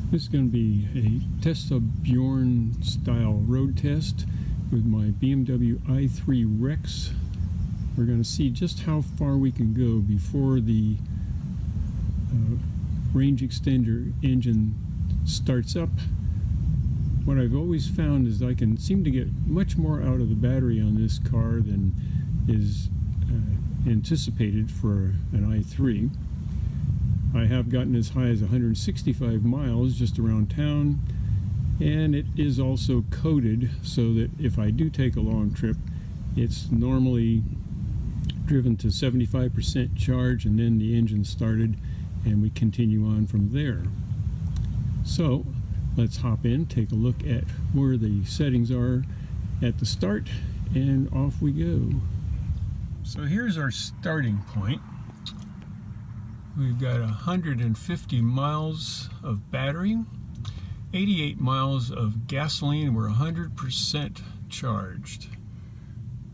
This is going to be a Tesla Bjorn style road test with my BMW i3 Rex. We're going to see just how far we can go before the range extender engine starts up. What I've always found is I can seem to get much more out of the battery on this car than is anticipated for an i3. I have gotten as high as 165 miles just around town, and it is also coded so that if I do take a long trip, it's normally driven to 75% charge and then the engine started and we continue on from there. So let's hop in, take a look at where the settings are at the start, and off we go. So here's our starting point. We've got 150 miles of battery, 88 miles of gasoline. We're 100% charged.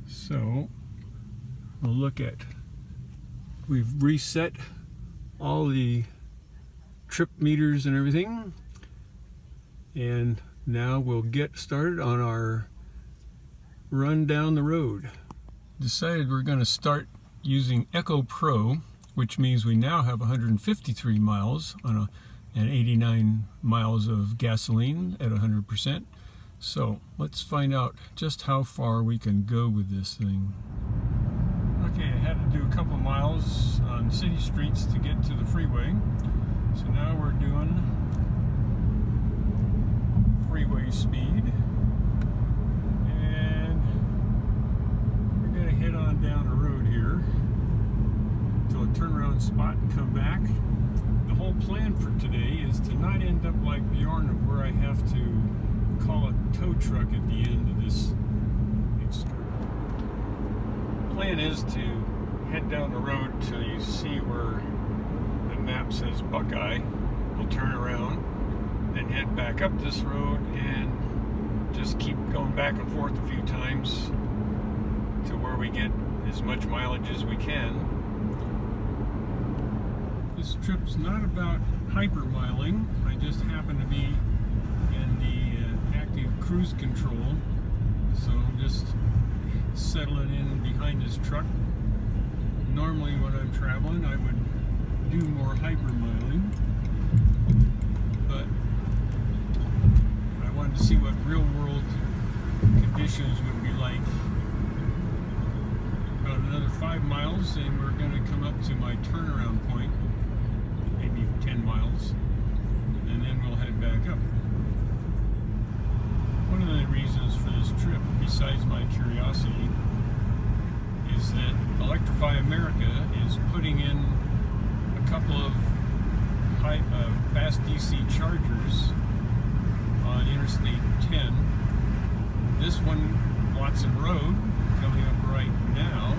So we'll look at, we've reset all the trip meters and everything, and now we'll get started on our run down the road. Decided we're going to start using Eco Pro, which means we now have 153 miles on and 89 miles of gasoline at 100%. So let's find out just how far we can go with this thing. Okay, I had to do a couple miles on city streets to get to the freeway. So now we're doing freeway speed. And we're going to head on down the road here to a turnaround spot and come back. The whole plan for today is to not end up like Bjorn, where I have to call a tow truck at the end of this excursion. The plan is to head down the road till you see where the map says Buckeye. We'll turn around, then head back up this road and just keep going back and forth a few times to where we get as much mileage as we can. This trip's not about hypermiling. I just happen to be in the active cruise control, so I'm just settling in behind this truck. Normally when I'm traveling I would do more hypermiling, but I wanted to see what real world conditions would be like. About another 5 miles and we're going to come up to my turnaround point, maybe 10 miles, and then we'll head back up. One of the reasons for this trip, besides my curiosity, is that Electrify America is putting in a couple of fast DC chargers on Interstate 10. This one, Watson Road, coming up right now,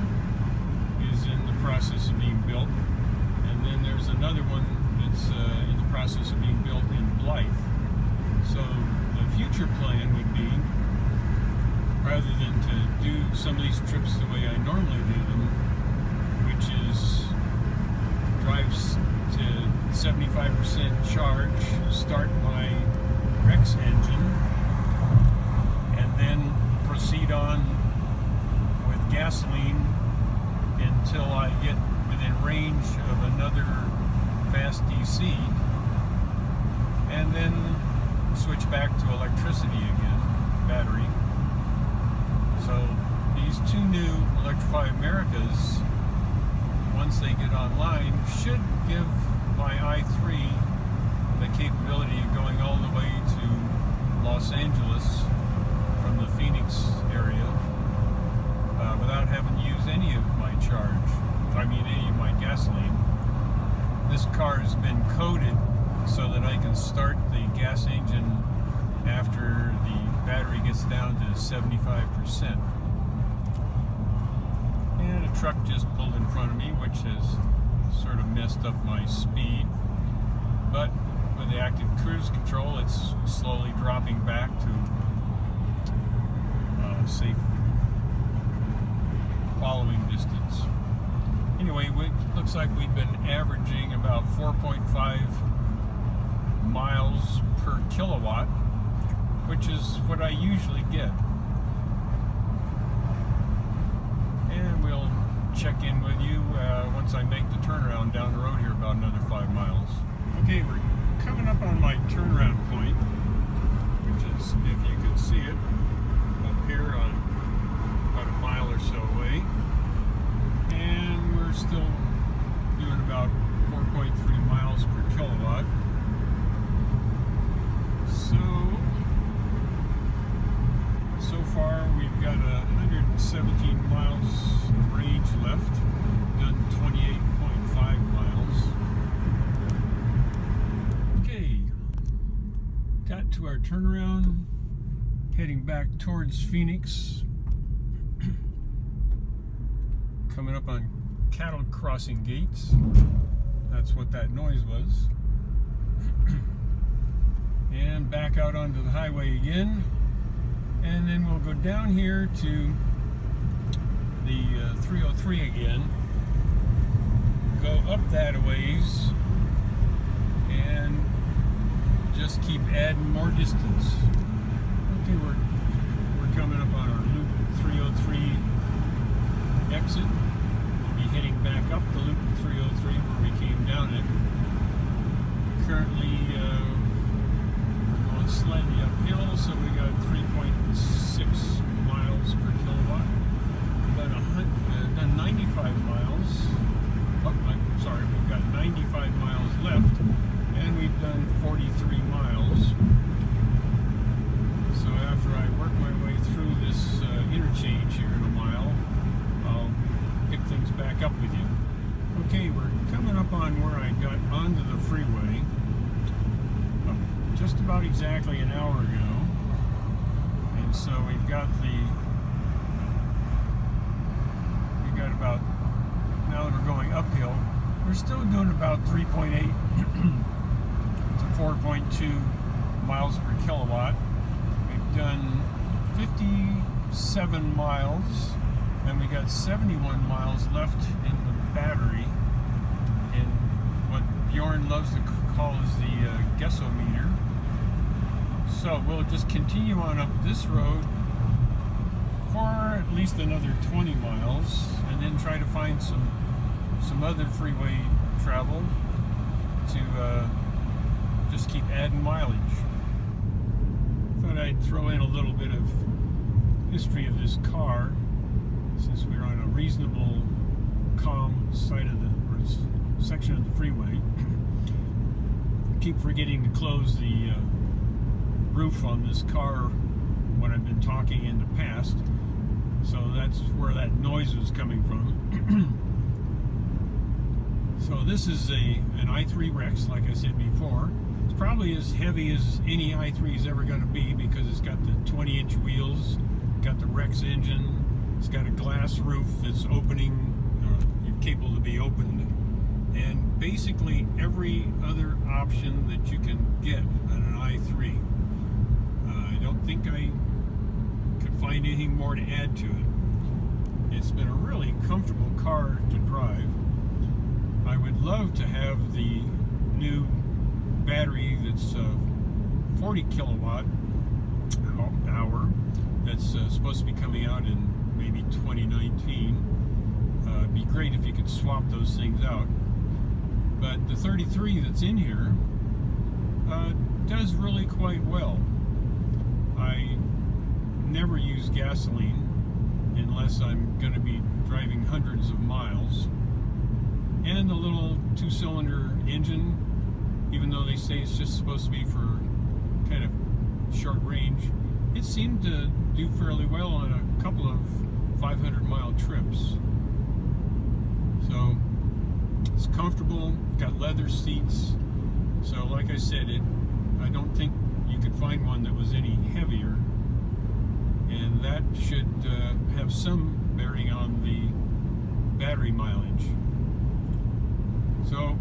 is in the process of being built. And then there's another one that's in the process of being built in Blythe. So the future plan would be, rather than to do some of these trips the way I normally do them, which is drive to 75% charge, start my Rex engine, and then proceed on with gasoline until I get within range of another fast DC, and then switch back to electricity again, battery. So these two new Electrify Americas, once they get online, should give my i3 the capability of going all the way to Los Angeles from the Phoenix area without having to use any of my any of my gasoline. This car has been coded so that I can start the gas engine after the battery gets down to 75%. And a truck just pulled in front of me, which has sort of messed up my speed. But with the active cruise control, it's slowly dropping back to safe following distance. Anyway, it looks like we've been averaging about 4.5 miles kilowatt, which is what I usually get. And we'll check in with you once I make the turnaround down the road here, about another 5 miles. Okay, we're coming up on my turnaround point, which is, if you can see it, up here on about a mile or so away. And we're still doing about 4.3 miles per kilowatt. So far we've got 117 miles of range left, done 28.5 miles. Okay, got to our turnaround, heading back towards Phoenix. Coming up on cattle crossing gates. That's what that noise was. And back out onto the highway again. And then we'll go down here to the 303 again. Go up that a ways. And just keep adding more distance. Okay, we're coming up on our Loop 303 exit. We'll be heading back up the Loop 303 where we came down it. Currently we're going slightly uphill, so we got 3.6 miles per kilowatt. Done 95 miles. Oh, I'm sorry, we've got 95 miles left, and we've done 43 miles. So after I work my way through this interchange here in a mile, I'll pick things back up with you. Okay, we're coming up on where I got onto the freeway just about exactly an hour ago. And so we've got about, now that we're going uphill, we're still doing about 3.8 to 4.2 miles per kilowatt. We've done 57 miles, and we got 71 miles left in the battery, in what Bjorn loves to call is the guessometer. So we'll just continue on up this road for at least another 20 miles, and then try to find some other freeway travel to just keep adding mileage. Thought I'd throw in a little bit of history of this car, since we're on a reasonable, calm side of the section of the freeway. Keep forgetting to close the roof on this car when I've been talking in the past, so that's where that noise was coming from. So this is an i3 Rex, like I said before. It's probably as heavy as any i3 is ever going to be, because it's got the 20-inch wheels, got the Rex engine, it's got a glass roof that's opening, capable to be opened, and basically every other option that you can get on an i3. I don't think I could find anything more to add to it. It's been a really comfortable car to drive. I would love to have the new battery that's 40 kilowatt hour that's supposed to be coming out in maybe 2019. It'd be great if you could swap those things out. But the 33 that's in here does really quite well. I never use gasoline unless I'm going to be driving hundreds of miles. And the little 2-cylinder engine, even though they say it's just supposed to be for kind of short range, it seemed to do fairly well on a couple of 500-mile trips. So it's comfortable, got leather seats. So like I said, I don't think you could find one that was any heavier, and that should have some bearing on the battery mileage. So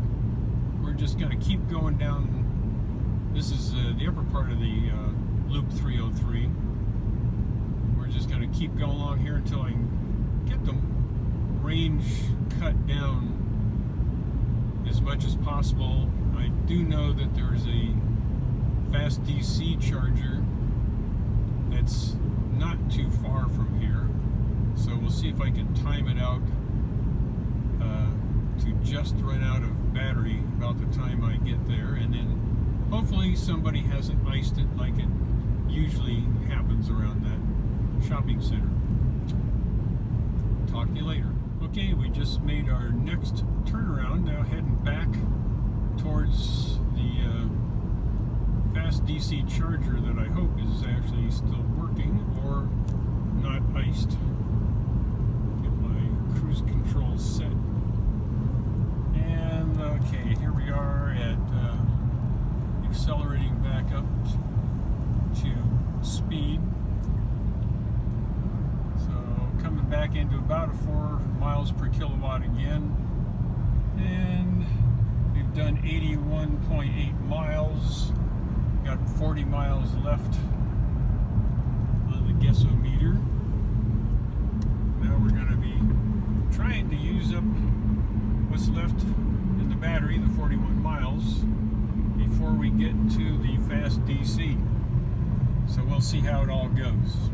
we're just going to keep going down. This is the upper part of the Loop 303. We're just going to keep going along here until I can get the range cut down as much as possible. I do know that there's a fast DC charger that's not too far from here. So we'll see if I can time it out to just run out of battery about the time I get there, and then hopefully somebody hasn't iced it like it usually happens around that shopping center. Talk to you later. Okay, we just made our next turnaround, now heading back towards the fast DC charger that I hope is actually still working or not iced. Get my cruise control set. And okay, here we are at accelerating back up to speed. So coming back into about a 4 miles per kilowatt again. And we've done 81.8 miles. Got 40 miles left on the guessometer. Now we're going to be trying to use up what's left in the battery, the 41 miles, before we get to the fast DC. So we'll see how it all goes.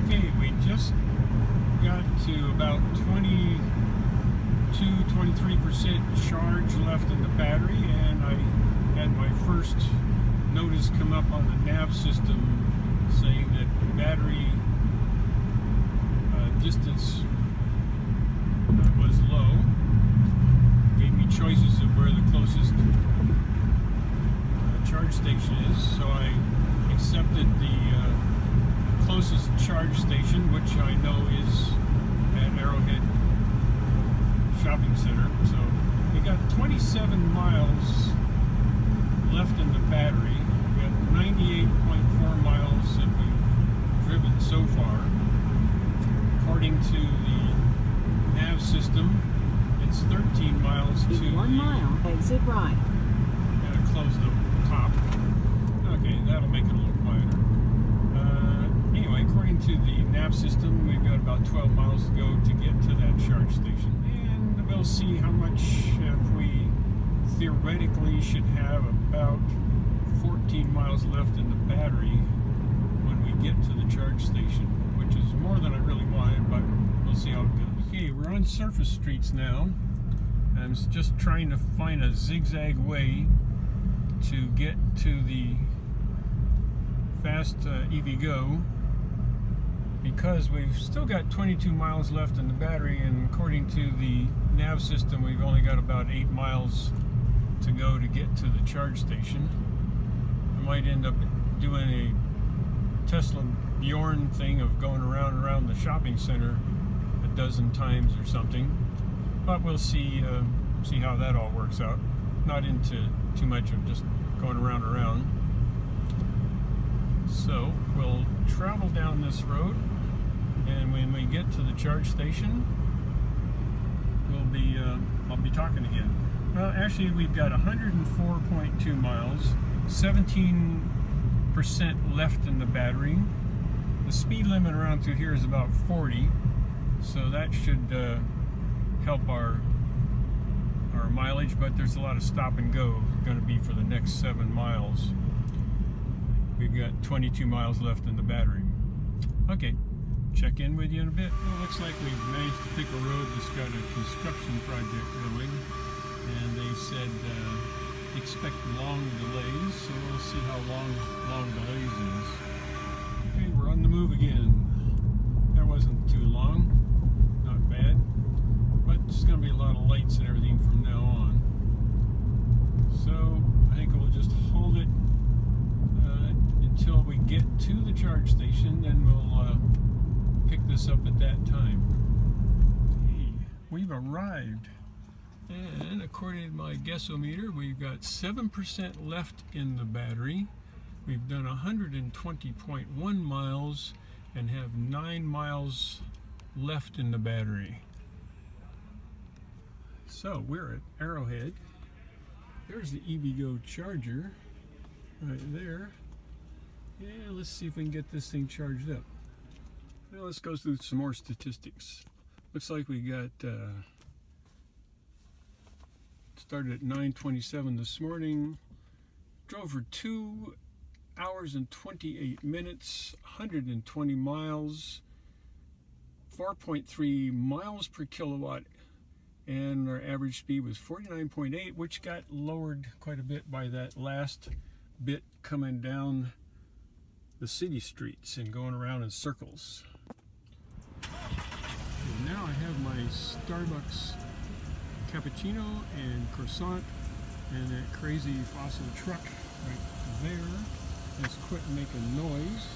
Okay, we just got to about 23% charge left in the battery, and I had my first notice come up on the nav system saying that battery distance was low. Gave me choices of where the closest charge station is, so I accepted the closest charge station, which I know is at Arrowhead Shopping Center. So we got 27 miles left in the battery. We got 98.4 miles that we've driven so far. According to the nav system, it's 13 miles to in 1 mile, exit right. Gotta close the top. Okay, that'll make it a little quieter. Anyway, according to the nav system, we've got about 12 miles to go to get to that charge station. And we'll see how much, if we theoretically should have about 14 miles left in the battery when we get to the charge station, which is more than I really wanted, but we'll see how it goes. Okay, we're on surface streets now. I'm just trying to find a zigzag way to get to the fast EVgo, because we've still got 22 miles left in the battery, and according to the nav system, we've only got about 8 miles to go to get to the charge station. I might end up doing a Tesla Bjorn thing of going around the shopping center a dozen times or something, but we'll see how that all works out. Not into too much of just going around. So we'll travel down this road, and when we get to the charge station, I'll be talking again. Well, actually, we've got 104.2 miles, 17% left in the battery. The speed limit around through here is about 40, so that should help our mileage, but there's a lot of stop and go going to be for the next 7 miles. We've got 22 miles left in the battery. Okay, check in with you in a bit. Well, it looks like we've managed to pick a road that's got a construction project going, and they said expect long delays, so we'll see how long delays is. Okay, we're on the move again. That wasn't too long, not bad, but it's going to be a lot of lights and everything from now on. So I think we'll just hold it until we get to the charge station, then we'll pick this up at that time. Hey, we've arrived, and according to my guessometer, we've got 7% left in the battery. We've done 120.1 miles and have 9 miles left in the battery. So we're at Arrowhead. There's the EVgo charger right there. Yeah, let's see if we can get this thing charged up. Well, let's go through some more statistics. Looks like we got started at 9:27 this morning. drove for 2 hours and 28 minutes, 120 miles, 4.3 miles per kilowatt, and our average speed was 49.8, which got lowered quite a bit by that last bit coming down the city streets and going around in circles. And now I have my Starbucks cappuccino and croissant and that crazy fossil truck right there has quit making noise.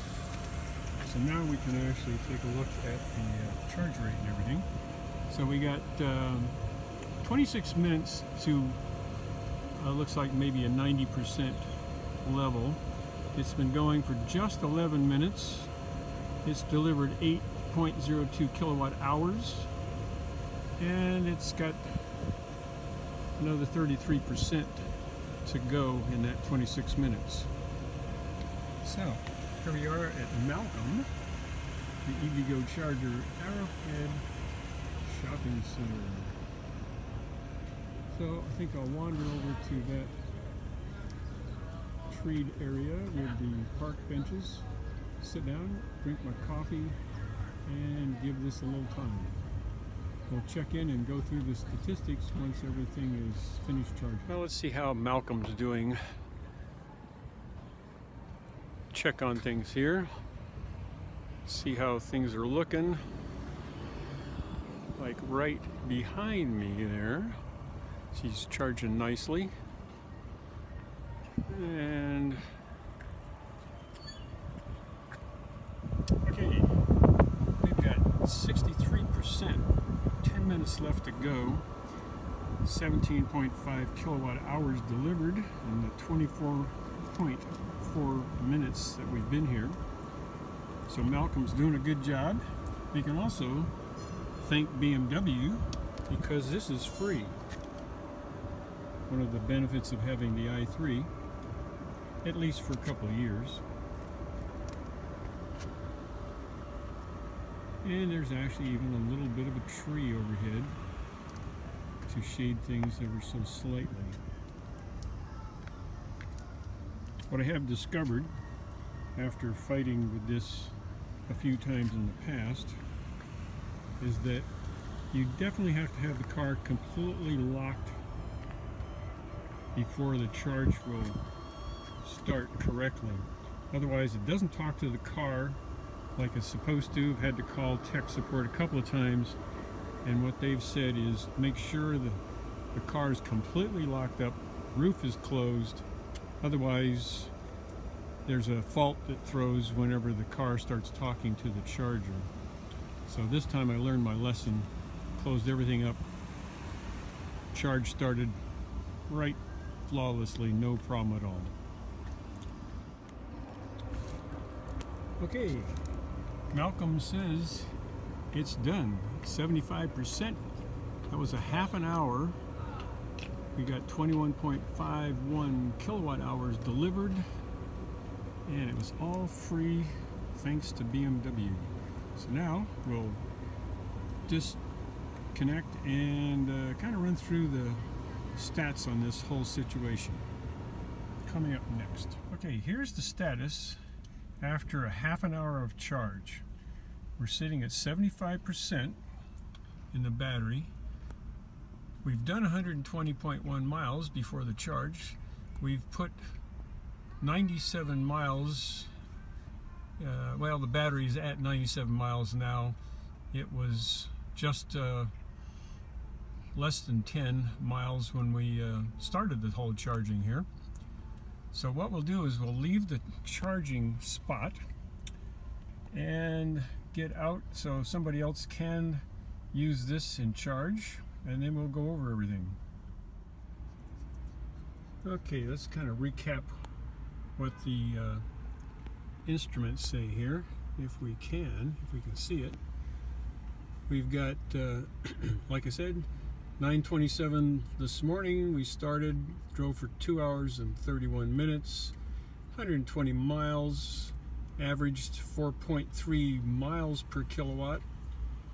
So now we can actually take a look at the charge rate and everything. So we got 26 minutes to looks like maybe a 90% level. It's been going for just 11 minutes. It's delivered 8.02 kilowatt hours, and it's got another 33% to go in that 26 minutes. So here we are at Malcolm, the EVgo Charger Arrowhead Shopping Center. So I think I'll wander over to that treed area with the park benches, sit down, drink my coffee, and give this a little time. We'll check in and go through the statistics once everything is finished charging. Well, let's see how Malcolm's doing. Check on things here. See how things are looking. Like right behind me there. She's charging nicely. And okay, we've got 63%, 10 minutes left to go, 17.5 kilowatt hours delivered in the 24.4 minutes that we've been here. So Malcolm's doing a good job. We can also thank BMW because this is free. One of the benefits of having the i3, at least for a couple of years. And there's actually even a little bit of a tree overhead to shade things ever so slightly. What I have discovered after fighting with this a few times in the past is that you definitely have to have the car completely locked before the charge will start correctly. Otherwise, it doesn't talk to the car like it's supposed to. I've had to call tech support a couple of times, and what they've said is make sure the car is completely locked up, roof is closed. Otherwise, there's a fault that throws whenever the car starts talking to the charger. So this time I learned my lesson, closed everything up, charge started right flawlessly, no problem at all. Okay, Malcolm says it's done. 75%. That was a half an hour. We got 21.51 kilowatt hours delivered, and it was all free thanks to BMW. So now we'll disconnect and kind of run through the stats on this whole situation. Coming up next. Okay, here's the status after a half an hour of charge. We're sitting at 75% in the battery. We've done 120.1 miles before the charge. We've put 97 miles, well, the battery's at 97 miles now. It was just less than 10 miles when we started the whole charging here. So what we'll do is we'll leave the charging spot and get out so somebody else can use this in charge, and then we'll go over everything. Okay, let's kind of recap what the instruments say here, if we can see it. We've got, like I said, 9:27 this morning. We started, drove for 2 hours and 31 minutes, 120 miles, averaged 4.3 miles per kilowatt,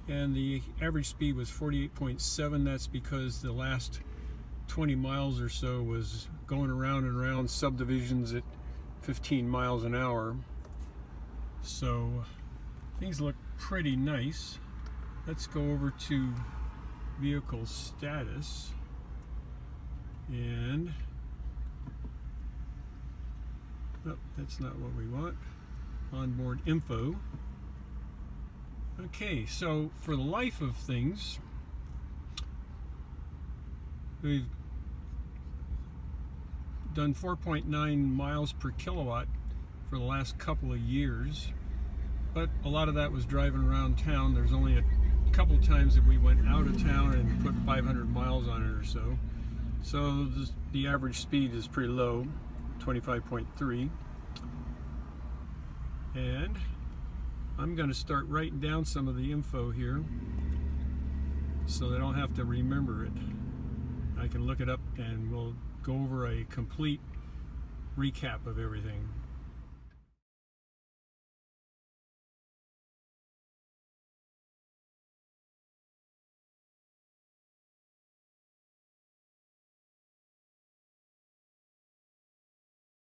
and the average speed was 48.7. That's because the last 20 miles or so was going around and around subdivisions at 15 miles an hour. So things look pretty nice. Let's go over to vehicle status, and oh, that's not what we want. Onboard info. Okay, so for the life of things, we've done 4.9 miles per kilowatt for the last couple of years, but a lot of that was driving around town. There's only a couple times that we went out of town and put 500 miles on it or so. So the average speed is pretty low, 25.3. And I'm going to start writing down some of the info here so that I don't have to remember it. I can look it up and we'll go over a complete recap of everything.